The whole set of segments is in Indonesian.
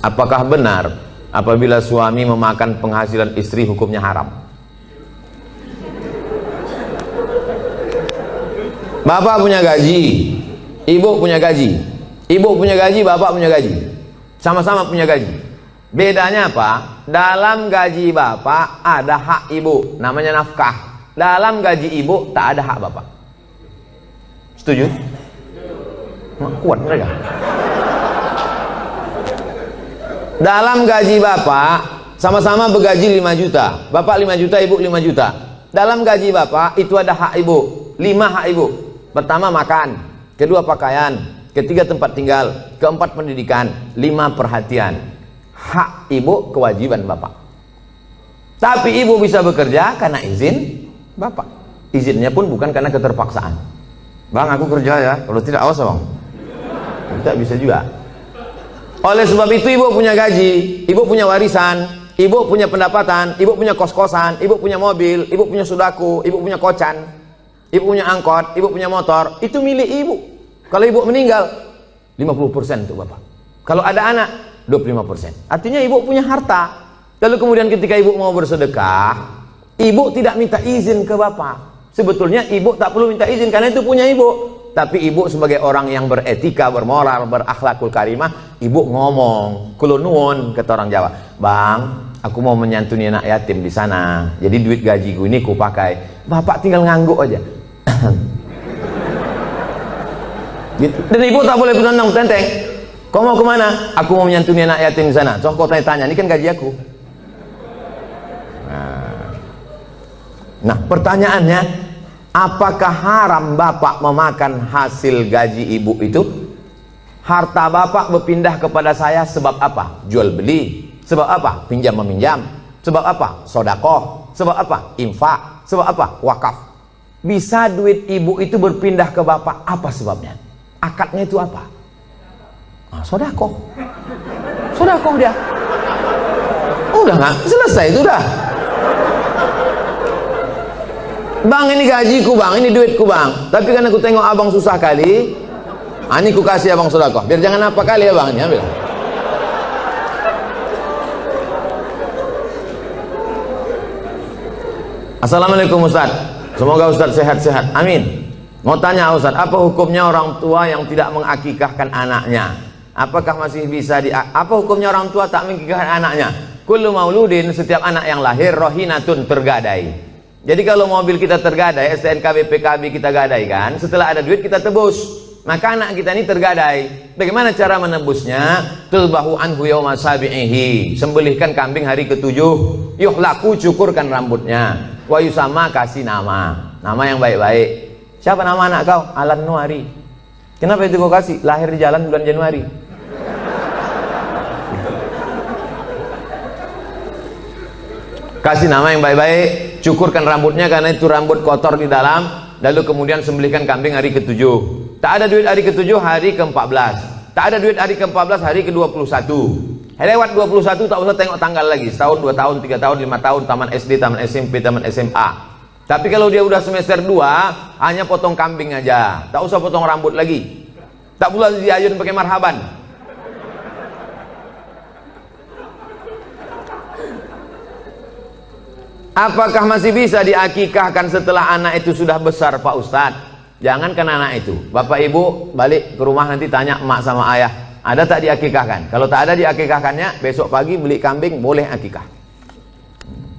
Apakah benar apabila suami memakan penghasilan istri hukumnya haram? Bapak punya gaji, ibu punya gaji. Ibu punya gaji, bapak punya gaji. Sama-sama punya gaji. Bedanya apa? Dalam gaji bapak ada hak ibu, namanya nafkah. Dalam gaji ibu tak ada hak bapak. Setuju? Kuat mereka. Dalam gaji bapak sama-sama bergaji 5 juta. Bapak 5 juta, ibu 5 juta. Dalam gaji bapak itu ada hak ibu. 5 hak ibu. Pertama makan, kedua pakaian, ketiga tempat tinggal, keempat pendidikan, 5 perhatian. Hak ibu, kewajiban bapak. Tapi ibu bisa bekerja karena izin bapak. Izinnya pun bukan karena keterpaksaan. Bang, aku kerja ya, kalau tidak awas bang. Tidak bisa juga. Oleh sebab itu ibu punya gaji, ibu punya warisan, ibu punya pendapatan, ibu punya kos-kosan, ibu punya mobil, ibu punya sudaku, ibu punya kocan, ibu punya angkot, ibu punya motor. Itu milik ibu. Kalau ibu meninggal 50% untuk bapak. Kalau ada anak 25%. Artinya ibu punya harta. Lalu kemudian ketika ibu mau bersedekah, ibu tidak minta izin ke bapak. Sebetulnya ibu tak perlu minta izin karena itu punya ibu. Tapi ibu sebagai orang yang beretika, bermoral, berakhlakul karimah, ibu ngomong, kulo nuwun, kata orang Jawa, bang, aku mau menyantuni anak yatim di sana. Jadi duit gajiku ini ku pakai. Bapak tinggal ngangguk aja. Gitu. Dan ibu tak boleh bertentang tenteng. Kau mau kemana? Aku mau menyantuni anak yatim di sana. So kau tanya, ini kan gaji aku. Nah, pertanyaannya, apakah haram bapak memakan hasil gaji ibu itu? Harta bapak berpindah kepada saya sebab apa? Jual beli. Sebab apa? Pinjam meminjam. Sebab apa? Sodakoh. Sebab apa? Infak. Sebab apa? Wakaf. Bisa duit ibu itu berpindah ke bapak, apa sebabnya? Akadnya itu apa? Sodakoh. Sodakoh dia. Udah nggak? Selesai itu udah. Bang, ini gajiku bang, ini duitku bang. Tapi kan aku tengok abang susah kali, ini ku kasih abang sodakoh. Biar jangan apa kali ya bang, ini ambil. Assalamualaikum Ustaz. Semoga Ustaz sehat-sehat. Amin. Mau tanya Ustaz, apa hukumnya orang tua yang tidak mengakikahkan anaknya? Apakah masih bisa apa hukumnya orang tua tak mengakikahkan anaknya? Kullu mauludin, setiap anak yang lahir rohinatun, tergadai. Jadi kalau mobil kita tergadai, STNK BPKB kita gadai kan, setelah ada duit kita tebus. Maka anak kita ini tergadai. Bagaimana cara menebusnya? Tulbahu anhu yawma sabi'ihi. Sembelihkan kambing hari ke-7. Yuhlaku, cukurkan rambutnya. Wa yusama, kasih nama. Nama yang baik-baik. Siapa nama anak kau? Alan Nuari. Kenapa itu kau kasih? Lahir di jalan bulan Januari. Kasih nama yang baik-baik, cukurkan rambutnya karena itu rambut kotor di dalam, lalu kemudian sembelihkan kambing hari ke-7. Tak ada duit hari ke-7, hari ke-14. Tak ada duit hari ke-14, hari ke-21. Lewat 21 tak usah tengok tanggal lagi. Setahun, 2 tahun, 3 tahun, 5 tahun, taman SD, taman SMP, taman SMA. Tapi kalau dia udah semester 2, hanya potong kambing aja. Tak usah potong rambut lagi. Tak pula diayun pakai marhaban. Apakah masih bisa diakikahkan setelah anak itu sudah besar Pak Ustadz? Jangankan anak itu, bapak ibu balik ke rumah nanti tanya emak sama ayah, ada tak diakikahkan? Kalau tak ada diakikahkannya, besok pagi beli kambing, boleh akikah.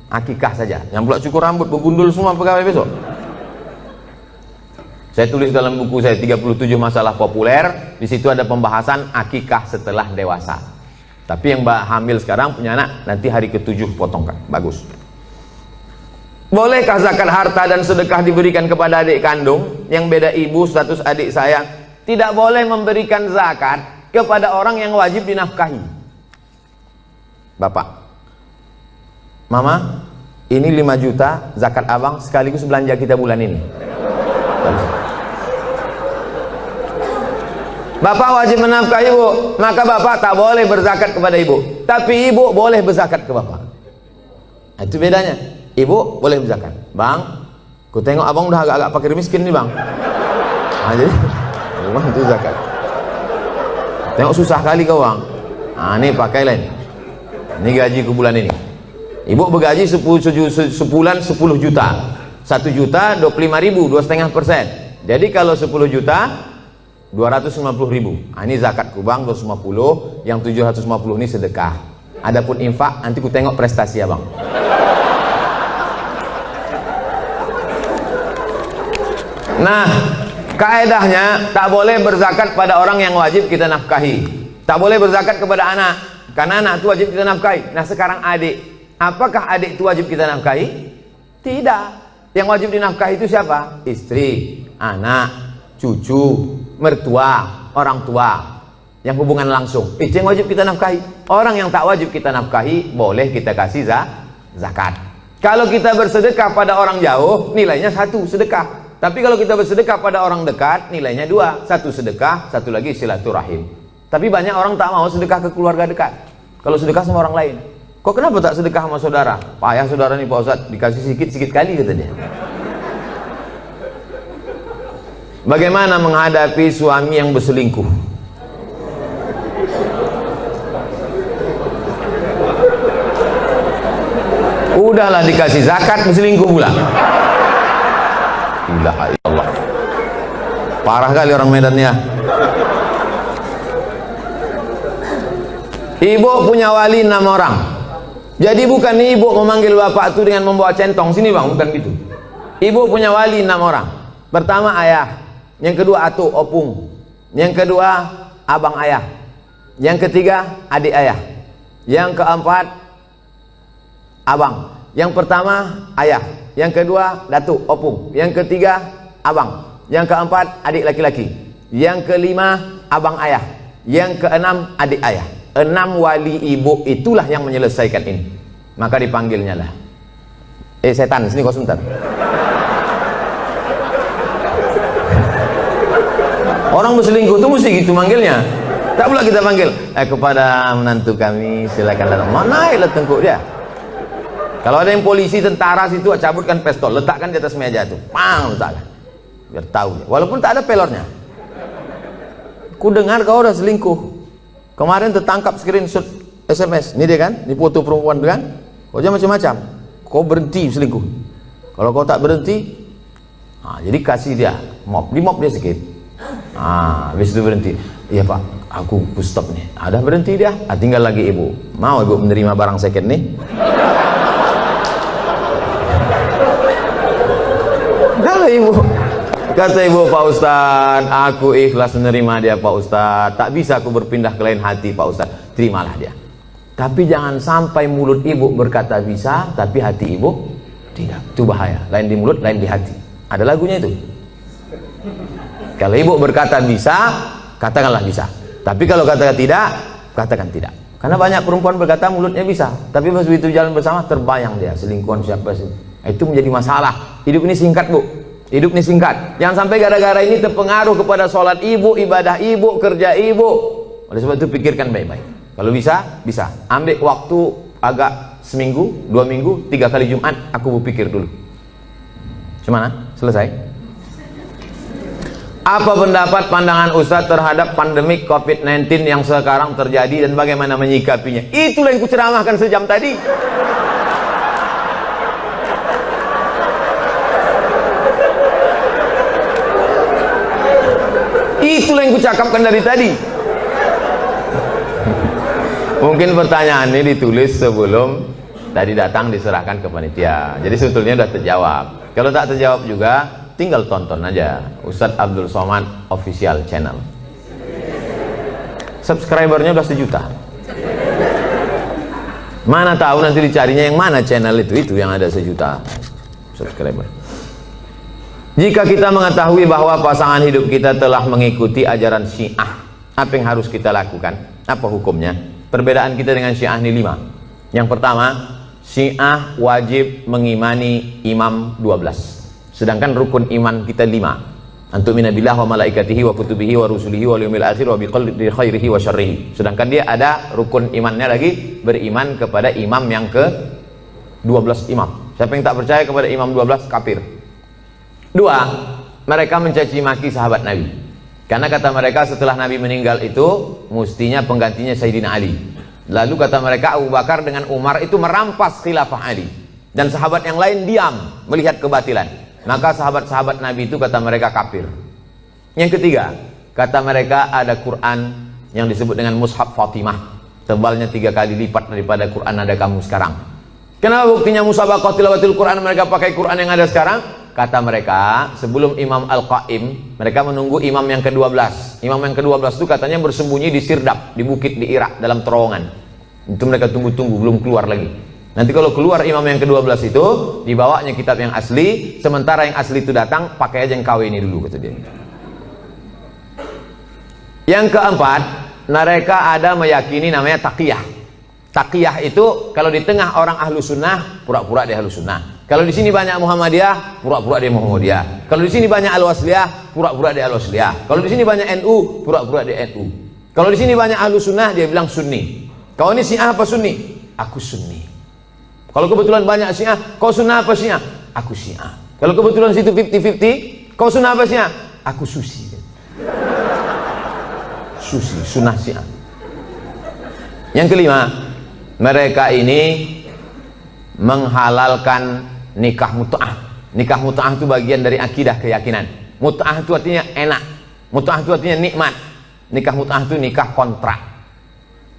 Akikah saja. Yang pula cukur rambut, begundul semua pegawai besok. Saya tulis dalam buku saya 37 masalah populer, di situ ada pembahasan akikah setelah dewasa. Tapi yang hamil sekarang punya anak, nanti hari ke-7 potongkan, bagus. Bolehkah zakat harta dan sedekah diberikan kepada adik kandung yang beda ibu status adik saya? Tidak boleh memberikan zakat kepada orang yang wajib dinafkahi. Bapak, Mama, ini 5 juta zakat abang sekaligus belanja kita bulan ini. Bapak wajib menafkahi ibu, maka bapak tak boleh berzakat kepada ibu. Tapi ibu boleh berzakat ke bapak. Itu bedanya. Ibu boleh berzakat. Bang, ku tengok abang udah agak-agak fakir miskin nih bang. Nah, jadi bang itu zakat. Tengok susah kali kau bang. Nah, ini pakailah ini. Ini gajiku bulan ini. Ibu bergaji sebulan 10 juta. 1 juta 25.000, 2,5%. Jadi kalau 10 juta 250.000. Nah, ini zakatku bang 250, yang 750 ini sedekah. Adapun infak nanti ku tengok prestasi abang. Nah, kaedahnya tak boleh berzakat pada orang yang wajib kita nafkahi. Tak boleh berzakat kepada anak, karena anak itu wajib kita nafkahi. Nah sekarang adik, apakah adik itu wajib kita nafkahi? Tidak. Yang wajib dinafkahi itu siapa? Istri, anak, cucu, mertua, orang tua, yang hubungan langsung. Itu yang wajib kita nafkahi. Orang yang tak wajib kita nafkahi boleh kita kasih zakat. Kalau kita bersedekah pada orang jauh, nilainya 1 sedekah. Tapi kalau kita bersedekah pada orang dekat, nilainya 2. 1 sedekah, 1 lagi silaturahim. Tapi banyak orang tak mau sedekah ke keluarga dekat. Kalau sedekah sama orang lain, kok kenapa tak sedekah sama saudara? Payah saudara nih Pak Ustadz, dikasih sikit-sikit kali kata dia. Bagaimana menghadapi suami yang berselingkuh? Udahlah dikasih zakat, berselingkuh pula. Ilaha illallah. Parah kali orang Medan ya. Ibu punya wali 6 orang. Jadi bukan ibu memanggil bapak itu dengan membawa centong sini bang, bukan gitu. Ibu punya wali 6 orang. Pertama ayah, yang kedua atu opung, yang kedua abang ayah, yang ketiga adik ayah, yang keempat abang. Yang pertama ayah, yang kedua datuk opung, yang ketiga abang, yang keempat adik laki-laki, yang kelima abang ayah, yang keenam adik ayah. 6 wali ibu itulah yang menyelesaikan ini. Maka dipanggilnya lah, setan sini kau sebentar. Orang berselingkuh itu mesti gitu manggilnya. Tak pula kita panggil kepada menantu kami silakan datang. Mana lah tengkuk dia. Kalau ada yang polisi, tentara situ, cabutkan pistol, letakkan di atas meja itu, pang, letakkan, biar tahu. Walaupun tak ada pelornya. Ku dengar kau udah selingkuh. Kemarin tertangkap screenshot SMS. Ini dia kan, ini foto perempuan kan. Kau jangan macam-macam. Kau berhenti selingkuh. Kalau kau tak berhenti, jadi kasih dia mop, di mop dia sedikit. Habis itu berhenti. Iya pak, aku stop nih. Ada berhenti dia. Tinggal lagi ibu. Mau ibu menerima barang second nih? Kata ibu, Pak Ustadz, aku ikhlas menerima dia Pak Ustadz, tak bisa aku berpindah ke lain hati Pak Ustadz, terimalah dia. Tapi jangan sampai mulut ibu berkata bisa, tapi hati ibu tidak. Itu bahaya, lain di mulut, lain di hati. Ada lagunya itu. Kalau ibu berkata bisa, katakanlah bisa. Tapi kalau katakan tidak, katakan tidak. Karena banyak perempuan berkata mulutnya bisa, tapi pas begitu jalan bersama terbayang dia selingkuhan siapa sih. Itu menjadi masalah. Hidup ini singkat bu. Hidup ini singkat. Jangan sampai gara-gara ini terpengaruh kepada sholat ibu, ibadah ibu, kerja ibu. Oleh sebab itu pikirkan baik-baik. Kalau bisa, bisa. Ambil waktu agak seminggu, 2 minggu, 3 kali Jumat, aku berpikir dulu. Gimana? Selesai? Apa pendapat pandangan Ustadz terhadap pandemik COVID-19 yang sekarang terjadi dan bagaimana menyikapinya? Itulah yang kuceramahkan sejam tadi. Itulah yang kucakapkan dari tadi. Mungkin pertanyaan ini ditulis sebelum tadi datang diserahkan ke panitia. Jadi sebetulnya sudah terjawab. Kalau tak terjawab juga, tinggal tonton aja Ustadz Abdul Somad official channel. Subscribernya udah 1 juta. Mana tahu nanti dicarinya yang mana channel itu yang ada 1 juta subscriber. Jika kita mengetahui bahwa pasangan hidup kita telah mengikuti ajaran Syiah, apa yang harus kita lakukan? Apa hukumnya? Perbedaan kita dengan Syiah ini 5. Yang pertama, Syiah wajib mengimani imam 12. Sedangkan rukun iman kita 5. Antumina billah wa malaikatihi wa kutubihi wa rusulihi wa yaumil akhir wa biqadri khairihi wa syarrihi. Sedangkan dia ada rukun imannya lagi, beriman kepada imam yang ke 12 imam. Siapa yang tak percaya kepada imam 12 kafir. 2, mereka mencaci maki sahabat Nabi. Karena kata mereka setelah Nabi meninggal itu mestinya penggantinya Sayyidina Ali. Lalu kata mereka Abu Bakar dengan Umar itu merampas khilafah Ali, dan sahabat yang lain diam melihat kebatilan. Maka sahabat-sahabat Nabi itu kata mereka kafir. Yang ketiga, kata mereka ada Quran yang disebut dengan Mushaf Fatimah, tebalnya 3 kali lipat daripada Quran ada kamu sekarang. Kenapa buktinya musabaqah tilawatil Quran mereka pakai Quran yang ada sekarang? Kata mereka, sebelum Imam Al-Qaim, mereka menunggu imam yang ke-12. Imam yang ke-12 itu katanya bersembunyi di Sirdab, di bukit di Irak, dalam terowongan. Itu mereka tunggu-tunggu, belum keluar lagi. Nanti kalau keluar imam yang ke-12 itu, dibawanya kitab yang asli, sementara yang asli itu datang, pakai aja yang KW ini dulu, kata dia. Yang keempat, mereka ada meyakini namanya taqiyah. Taqiyah itu kalau di tengah orang ahlu sunnah, pura-pura dia ahlu sunnah. Kalau di sini banyak Muhammadiyah, pura-pura dia Muhammadiyah. Kalau di sini banyak Al-Wasliyah, pura-pura dia Al-Wasliyah. Kalau di sini banyak NU, pura-pura dia NU. Kalau di sini banyak ahlu sunnah, dia bilang Sunni. Kau ini Syiah apa Sunni? Aku Sunni. Kalau kebetulan banyak Syiah, kau Sunnah apa Syiah? Aku Syiah. Kalau kebetulan situ 50-50, kau Sunnah apa Syiah? Aku Susi. Susi, Sunnah Syiah. Yang kelima, mereka ini menghalalkan nikah mut'ah. Nikah mut'ah itu bagian dari akidah, keyakinan. Mut'ah itu artinya enak, mut'ah itu artinya nikmat. Nikah mut'ah itu nikah kontrak.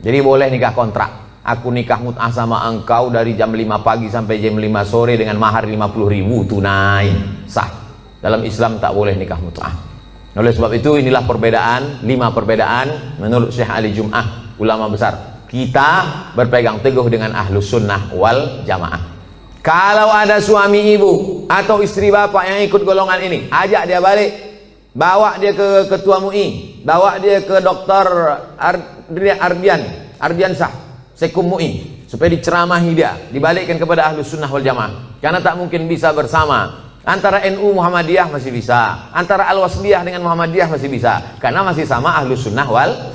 Jadi boleh nikah kontrak. Aku nikah mut'ah sama engkau dari jam 5 pagi sampai jam 5 sore dengan mahar 50.000 tunai, sah. Dalam Islam tak boleh nikah mut'ah. Oleh sebab itu inilah perbedaan, 5 perbedaan menurut Syekh Ali Jum'ah, ulama besar. Kita berpegang teguh dengan ahlus sunnah wal jamaah. Kalau ada suami ibu atau istri bapak yang ikut golongan ini, ajak dia balik, bawa dia ke ketua MUI, bawa dia ke dokter Ardiansah Sekum MUI, supaya diceramahi dia, dibalikkan kepada ahlus sunnah wal jamaah. Karena tak mungkin bisa bersama. Antara NU Muhammadiyah masih bisa, antara Al-Wasliyah dengan Muhammadiyah masih bisa, karena masih sama ahlus sunnah wal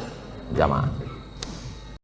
jamaah.